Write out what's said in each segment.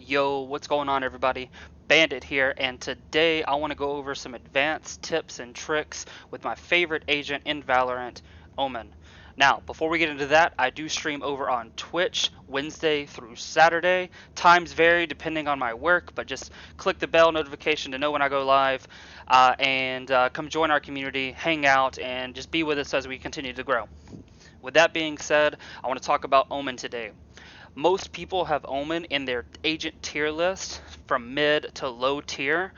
Yo, what's going on, everybody? Bandit here, and today I want to go over some advanced tips and tricks with my favorite agent in Valorant, Omen. Now, before we get into that, I do stream over on Twitch Wednesday through Saturday. Times vary depending on my work, but just click the bell notification to know when I go live, and come join our community, hang out, and just be with us as we continue to grow. With that being said, I want to talk about Omen today. Most people have Omen in their agent tier list from mid to low tier.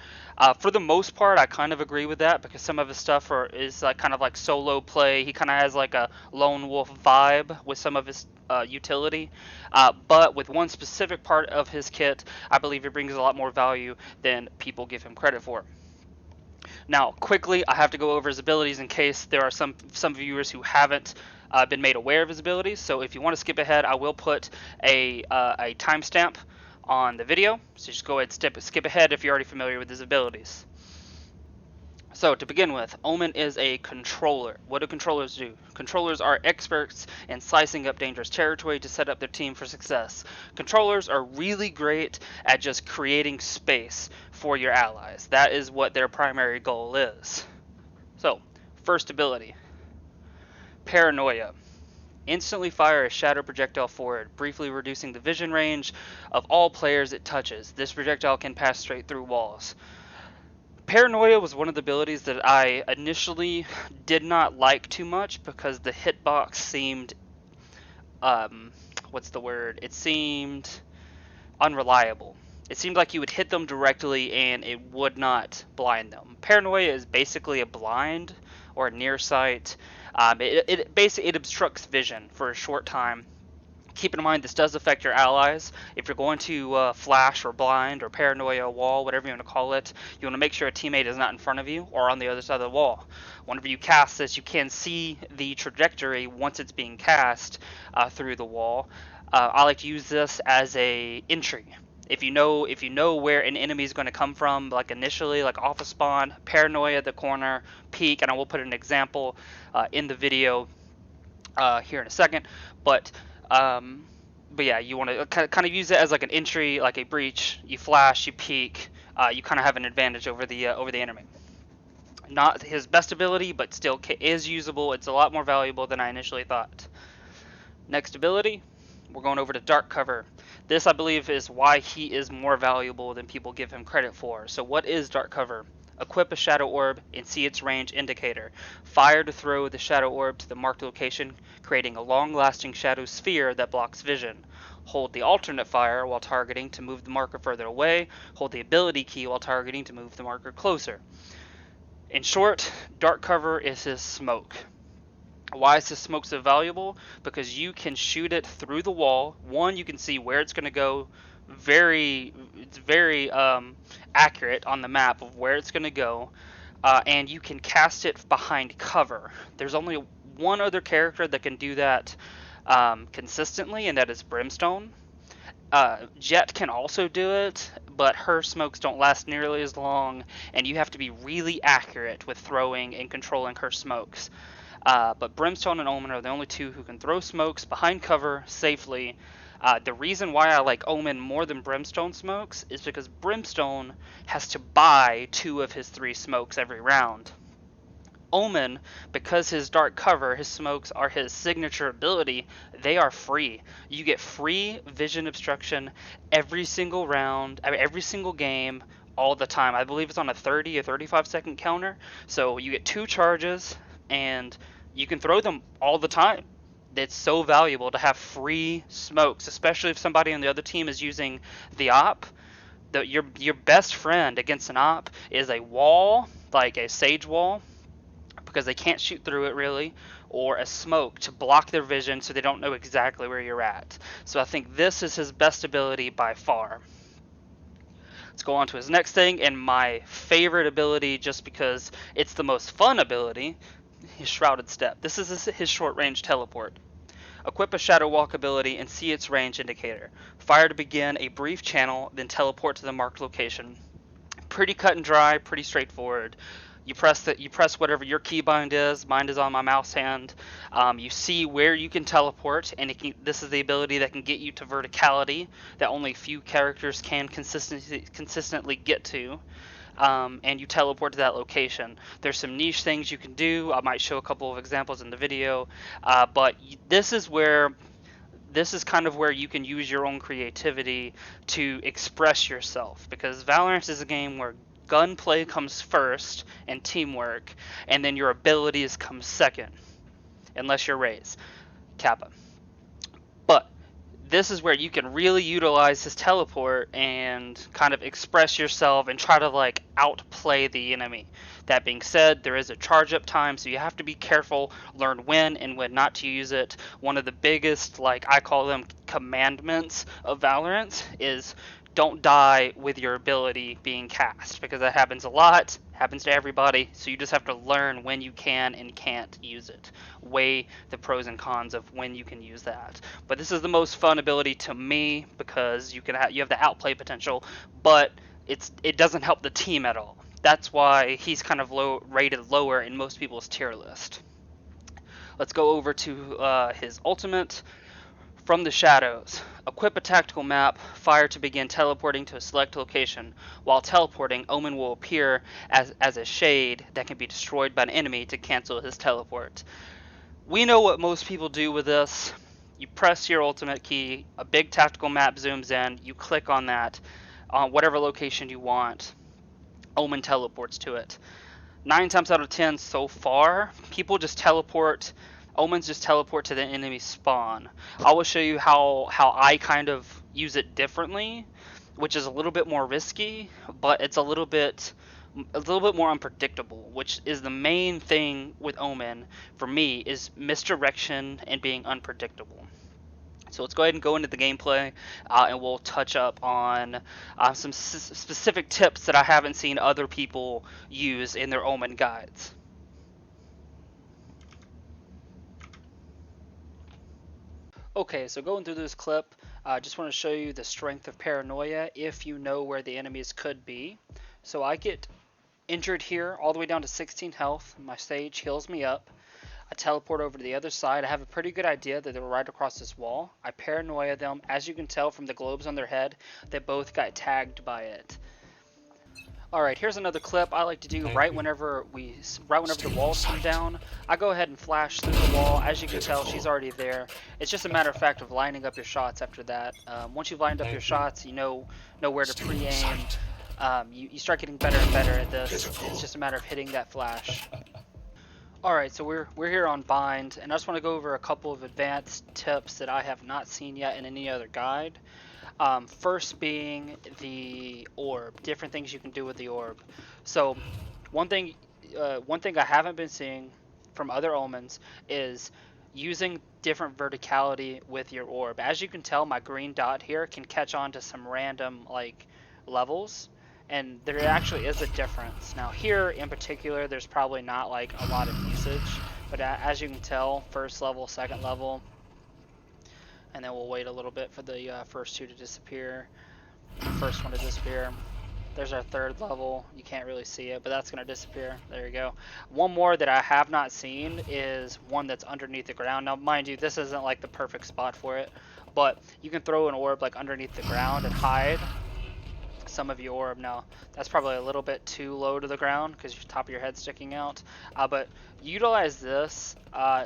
For the most part, I kind of agree with that because some of his stuff is like kind of like solo play. He kind of has like a lone wolf vibe with some of his utility. But with one specific part of his kit, I believe he brings a lot more value than people give him credit for. Now, quickly, I have to go over his abilities in case there are some viewers who haven't been made aware of his abilities. So if you want to skip ahead, I will put a timestamp on the video. So just go ahead and skip ahead if you're already familiar with his abilities. So to begin with, Omen is a controller. What do controllers do? Controllers are experts in slicing up dangerous territory to set up their team for success. Controllers are really great at just creating space for your allies. That is what their primary goal is. So, first ability, Paranoia. Instantly fire a shadow projectile forward, briefly reducing the vision range of all players it touches. This projectile can pass straight through walls. Paranoia was one of the abilities that I initially did not like too much because the hitbox seemed, what's the word? It seemed unreliable. It seemed like you would hit them directly and it would not blind them. Paranoia is basically a blind or a near sight. It obstructs vision for a short time. Keep in mind this does affect your allies. If you're going to flash or blind or paranoia wall, whatever you want to call it, you want to make sure a teammate is not in front of you or on the other side of the wall. Whenever you cast this, you can see the trajectory once it's being cast through the wall. I like to use this as a entry. If you know where an enemy is going to come from, like initially, like off a spawn, paranoia at the corner, peek, and I will put an example in the video here in a second, but yeah, you want to kind of use it as like an entry, like a breach. You flash, you peek, you kind of have an advantage over the enemy. Not his best ability, but still is usable. It's a lot more valuable than I initially thought. Next ability, we're going over to Dark Cover. This, I believe, is why he is more valuable than people give him credit for. So what is Dark Cover? Equip a shadow orb and see its range indicator. Fire to throw the shadow orb to the marked location, creating a long-lasting shadow sphere that blocks vision. Hold the alternate fire while targeting to move the marker further away. Hold the ability key while targeting to move the marker closer. In short, Dark Cover is his smoke. Why is this smoke so valuable? Because you can shoot it through the wall. One, you can see where it's going to go. It's very accurate on the map of where it's going to go, and you can cast it behind cover. There's only one other character that can do that consistently, and that is Brimstone. Jet can also do it, but her smokes don't last nearly as long, and you have to be really accurate with throwing and controlling her smokes. But Brimstone and Omen are the only two who can throw smokes behind cover safely. The reason why I like Omen more than Brimstone smokes is because Brimstone has to buy 2 of his 3 smokes every round. Omen, because his Dark Cover, his smokes are his signature ability, they are free. You get free vision obstruction every single round, every single game, all the time. I believe it's on a 30 or 35 second counter. So you get 2 charges and you can throw them all the time. It's so valuable to have free smokes, especially if somebody on the other team is using the op. Your best friend against an op is a wall, like a sage wall, because they can't shoot through it really, or a smoke to block their vision so they don't know exactly where you're at. So I think this is his best ability by far. Let's go on to his next thing, and my favorite ability just because it's the most fun ability, his Shrouded Step. This is his short range teleport. Equip a Shadow Walk ability and see its range indicator. Fire to begin a brief channel, then teleport to the marked location. Pretty cut and dry, pretty straightforward. You press whatever your keybind is. Mine is on my mouse hand. You see where you can teleport, and this is the ability that can get you to verticality that only few characters can consistently get to. And you teleport to that location. There's some niche things you can do. I might show a couple of examples in the video, but this is kind of where you can use your own creativity to express yourself, because Valorant is a game where gunplay comes first and teamwork, and then your abilities come second, unless you're Raze, Kappa. But this is where you can really utilize his teleport and kind of express yourself and try to like outplay the enemy. That being said, there is a charge up time, so you have to be careful, learn when and when not to use it. One of the biggest, like I call them commandments of Valorant, is don't die with your ability being cast, because that happens a lot, happens to everybody, so you just have to learn when you can and can't use it. Weigh the pros and cons of when you can use that. But this is the most fun ability to me, because you have the outplay potential, but it doesn't help the team at all. That's why he's kind of rated lower in most people's tier list. Let's go over to his ultimate. From the shadows, equip a tactical map, fire to begin teleporting to a select location. While teleporting, Omen will appear as a shade that can be destroyed by an enemy to cancel his teleport. We know what most people do with this. You press your ultimate key, a big tactical map zooms in, you click on that, on whatever location you want. Omen teleports to it. 9 times out of 10 so far, people just teleport. Omens just teleport to the enemy spawn. I will show you how I kind of use it differently, which is a little bit more risky, but it's a little bit more unpredictable, which is the main thing with Omen for me, is misdirection and being unpredictable. So let's go ahead and go into the gameplay, and we'll touch up on some specific tips that I haven't seen other people use in their Omen guides. Okay, so going through this clip, I just want to show you the strength of paranoia if you know where the enemies could be. So I get injured here all the way down to 16 health. My sage heals me up. I teleport over to the other side. I have a pretty good idea that they're right across this wall. I paranoia them. As you can tell from the globes on their head, they both got tagged by it. Alright, here's another clip I like to do right whenever the walls come down. I go ahead and flash through the wall. As you can tell, she's already there. It's just a matter of fact of lining up your shots after that. Once you've lined up your shots, you know where to pre-aim. You start getting better and better at this. It's just a matter of hitting that flash. Alright, so we're here on Bind, and I just want to go over a couple of advanced tips that I have not seen yet in any other guide. First being the orb, different things you can do with the orb. So one thing I haven't been seeing from other Omens is using different verticality with your orb. As you can tell, my green dot here can catch on to some random like levels, and there actually is a difference. Now here in particular, there's probably not like a lot of usage, but as you can tell, first level, second level, and then we'll wait a little bit for the first two to disappear, first one to disappear. There's our third level. You can't really see it, but that's going to disappear. There you go. One more that I have not seen is one that's underneath the ground. Now, mind you, this isn't like the perfect spot for it, but you can throw an orb like underneath the ground and hide some of your orb. Now, that's probably a little bit too low to the ground because your top of your head's sticking out, but utilize this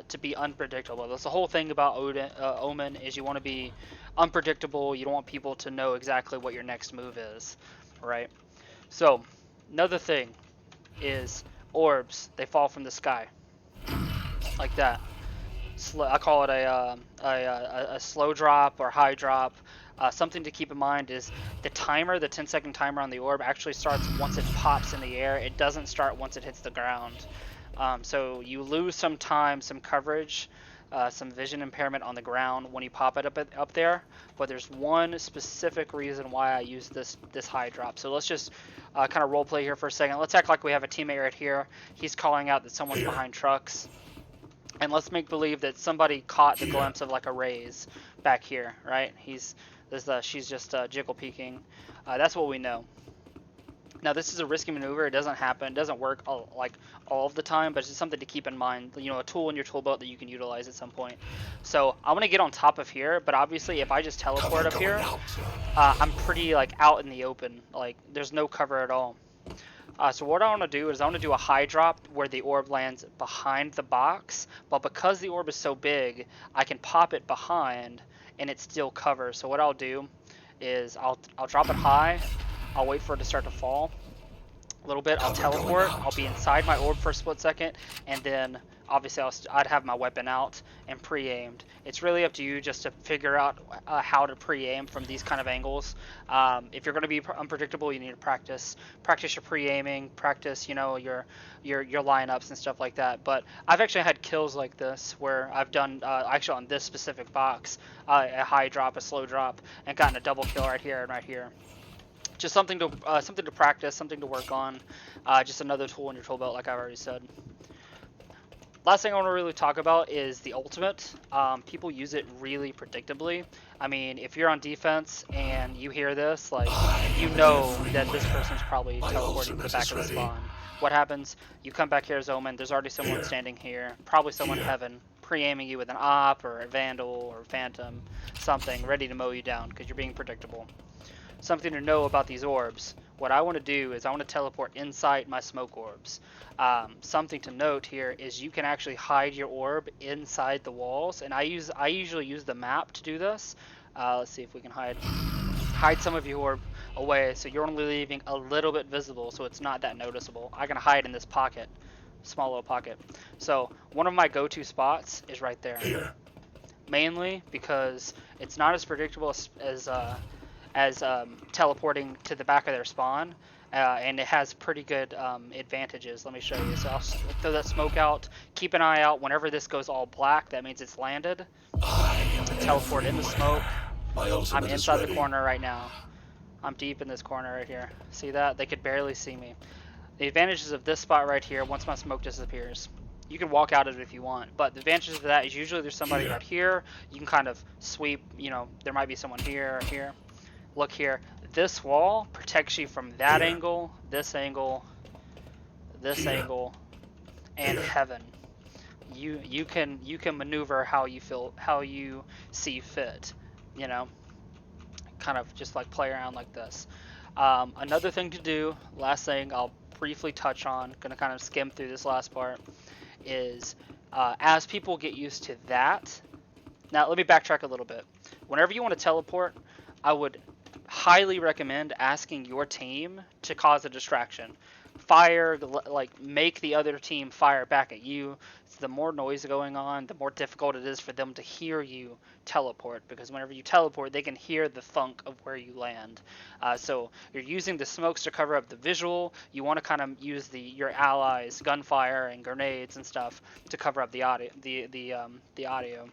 to be unpredictable. That's the whole thing about Omen, is you want to be unpredictable. You don't want people to know exactly what your next move is, right? So another thing is orbs. They fall from the sky like that. I call it a slow drop or high drop. Something to keep in mind is the timer, the 10-second timer on the orb, actually starts once it pops in the air. It doesn't start once it hits the ground. So you lose some time, some coverage, some vision impairment on the ground when you pop it up there. But there's one specific reason why I use this high drop. So let's just kind of role play here for a second. Let's act like we have a teammate right here. He's calling out that someone's behind trucks. And let's make believe that somebody caught the glimpse of like a Raze back here, right? She's just jiggle peeking. That's what we know. Now this is a risky maneuver. It doesn't happen. It doesn't work like all of the time, but it's just something to keep in mind. You know, a tool in your tool belt that you can utilize at some point. So I want to get on top of here, but obviously if I just teleport up here, I'm pretty like out in the open. Like there's no cover at all. So what I want to do is I want to do a high drop where the orb lands behind the box, but because the orb is so big, I can pop it behind and it still covers. So what I'll do is I'll drop it high. I'll wait for it to start to fall a little bit. I'll teleport. I'll be inside my orb for a split second, and then obviously I'd have my weapon out and pre-aimed. It's really up to you just to figure out how to pre-aim from these kind of angles. If you're going to be unpredictable, you need to practice your pre-aiming, practice your lineups and stuff like that. But I've actually had kills like this where I've done actually on this specific box a high drop, a slow drop, and gotten a double kill right here and right here. Just something to practice, something to work on. Just another tool in your tool belt, like I've already said. Last thing I want to really talk about is the ultimate. People use it really predictably. I mean, if you're on defense and you hear this, like, you know that this person's probably teleporting to the back of the spawn. What happens? You come back here as Omen, there's already someone standing here, probably someone in heaven, pre-aiming you with an op or a vandal or phantom, something, ready to mow you down because you're being predictable. Something to know about these orbs. What I want to do is I want to teleport inside my smoke orbs. Something to note here is you can actually hide your orb inside the walls, and I usually use the map to do this. Let's see if we can hide some of your orb away, so you're only leaving a little bit visible, so it's not that noticeable. I can hide in this pocket, small little pocket. So one of my go-to spots is right there, mainly because it's not as predictable as teleporting to the back of their spawn, and it has pretty good advantages. Let me show you. So I'll throw that smoke out. Keep an eye out. Whenever this goes all black, that means it's landed. Teleport in the smoke. I'm inside the corner right now. I'm deep in this corner right here. See that? They could barely see me. The advantages of this spot right here, once my smoke disappears, you can walk out of it if you want, but the advantages of that is usually there's somebody right here. You can kind of sweep, there might be someone here or here. Look here, this wall protects you from that angle, this angle, and heaven. You can maneuver how you see fit, kind of just like play around like this. Another thing to do, last thing I'll briefly touch on, gonna kind of skim through this last part, is as people get used to that. Now let me backtrack a little bit. Whenever you want to teleport, I would highly recommend asking your team to cause a distraction. Fire, make the other team fire back at you. The more noise going on, the more difficult it is for them to hear you teleport, because whenever you teleport, they can hear the thunk of where you land. So you're using the smokes to cover up the visual. You want to kind of use your allies' gunfire and grenades and stuff to cover up the audio. The audio.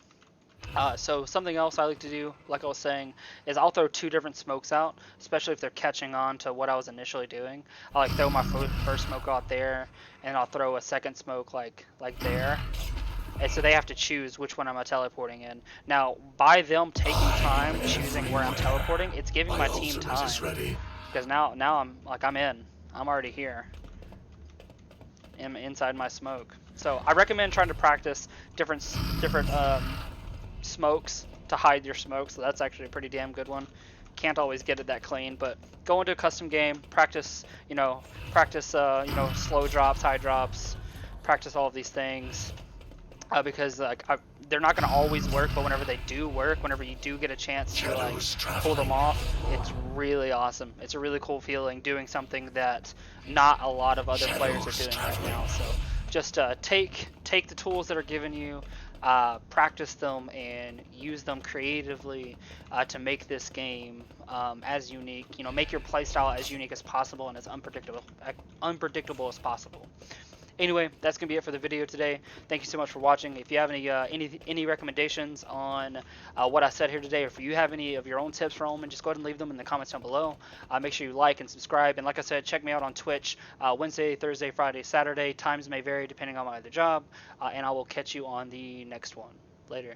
So something else I like to do, like I was saying, is I'll throw two different smokes out, especially if they're catching on to what I was initially doing. I like throw my first smoke out there, and I'll throw a second smoke like there. And so they have to choose which one I'm teleporting in. Now, by them taking time choosing where I'm teleporting, it's giving my team time. Because now I'm in. I'm already here. I'm inside my smoke. So I recommend trying to practice different smokes to hide your smoke, so that's actually a pretty damn good one. Can't always get it that clean, but go into a custom game, practice slow drops, high drops, practice all of these things, because they're not going to always work, but whenever they do work, whenever you do get a chance to pull them off, it's really awesome. It's a really cool feeling doing something that not a lot of other players are doing right now. So just take the tools that are given you, practice them, and use them creatively to make this game as unique. Make your playstyle as unique as possible and as unpredictable as possible. Anyway, that's gonna be it for the video today. Thank you so much for watching. If you have any recommendations on what I said here today, or if you have any of your own tips for Omen, just go ahead and leave them in the comments down below. Make sure you like and subscribe, and like I said, check me out on Twitch Wednesday, Thursday, Friday, Saturday. Times may vary depending on my other job, and I will catch you on the next one. Later.